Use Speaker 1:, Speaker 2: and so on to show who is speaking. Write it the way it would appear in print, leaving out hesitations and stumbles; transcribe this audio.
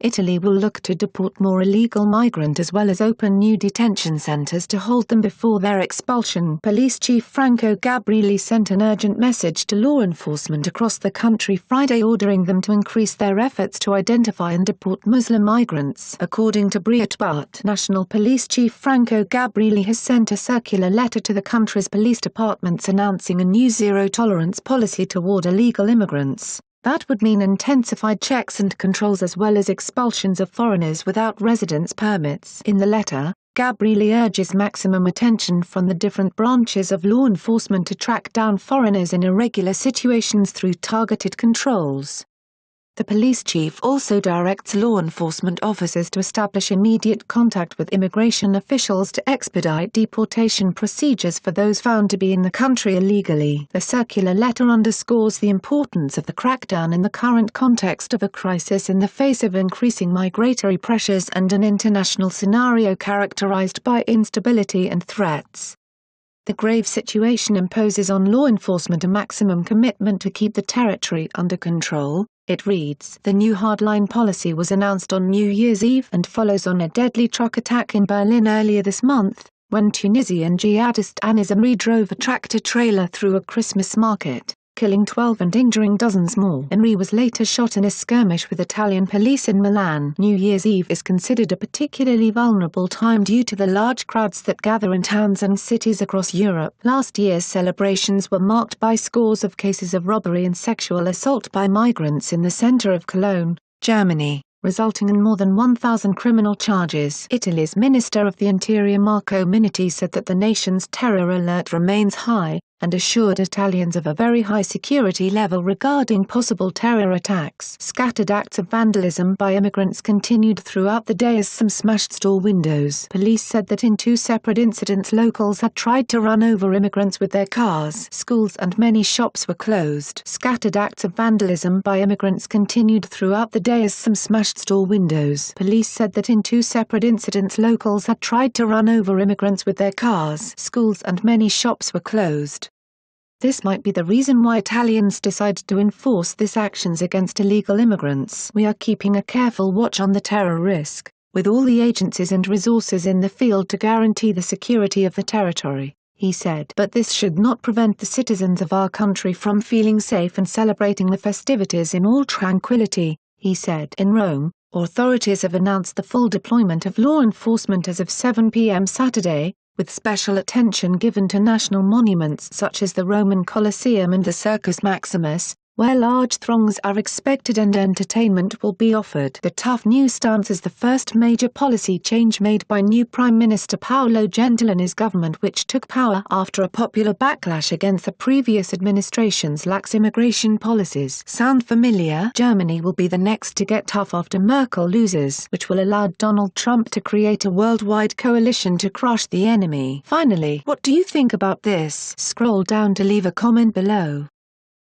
Speaker 1: Italy will look to deport more illegal migrants as well as open new detention centers to hold them before their expulsion. Police Chief Franco Gabrielli sent an urgent message to law enforcement across the country Friday ordering them to increase their efforts to identify and deport Muslim migrants. According to Breitbart, National Police Chief Franco Gabrielli has sent a circular letter to the country's police departments announcing a new zero-tolerance policy toward illegal immigrants. That would mean intensified checks and controls as well as expulsions of foreigners without residence permits. In the letter, Gabrielli urges maximum attention from the different branches of law enforcement to track down foreigners in irregular situations through targeted controls. The police chief also directs law enforcement officers to establish immediate contact with immigration officials to expedite deportation procedures for those found to be in the country illegally. The circular letter underscores the importance of the crackdown in the current context of a crisis in the face of increasing migratory pressures and an international scenario characterized by instability and threats. The grave situation imposes on law enforcement a maximum commitment to keep the territory under control, it reads. The new hardline policy was announced on New Year's Eve and follows on a deadly truck attack in Berlin earlier this month, when Tunisian jihadist Anis Amri drove a tractor-trailer through a Christmas market, killing 12 and injuring dozens more. Amri was later shot in a skirmish with Italian police in Milan. New Year's Eve is considered a particularly vulnerable time due to the large crowds that gather in towns and cities across Europe. Last year's celebrations were marked by scores of cases of robbery and sexual assault by migrants in the center of Cologne, Germany, resulting in more than 1,000 criminal charges. Italy's Minister of the Interior Marco Minniti said that the nation's terror alert remains high, and assured Italians of a very high security level regarding possible terror attacks. Scattered acts of vandalism by immigrants continued throughout the day as some smashed store windows. Police said that in two separate incidents locals had tried to run over immigrants with their cars. Schools and many shops were closed. Scattered acts of vandalism by immigrants continued throughout the day as some smashed store windows. Police said that in two separate incidents locals had tried to run over immigrants with their cars. Schools and many shops were closed. This might be the reason why Italians decided to enforce these actions against illegal immigrants. We are keeping a careful watch on the terror risk, with all the agencies and resources in the field to guarantee the security of the territory, he said. But this should not prevent the citizens of our country from feeling safe and celebrating the festivities in all tranquility, he said. In Rome, authorities have announced the full deployment of law enforcement as of 7 p.m. Saturday, with special attention given to national monuments such as the Roman Colosseum and the Circus Maximus, where large throngs are expected and entertainment will be offered. The tough new stance is the first major policy change made by new Prime Minister Paolo Gentilone's government, which took power after a popular backlash against the previous administration's lax immigration policies. Sound familiar? Germany will be the next to get tough after Merkel loses, which will allow Donald Trump to create a worldwide coalition to crush the enemy. Finally, what do you think about this? Scroll down to leave a comment below.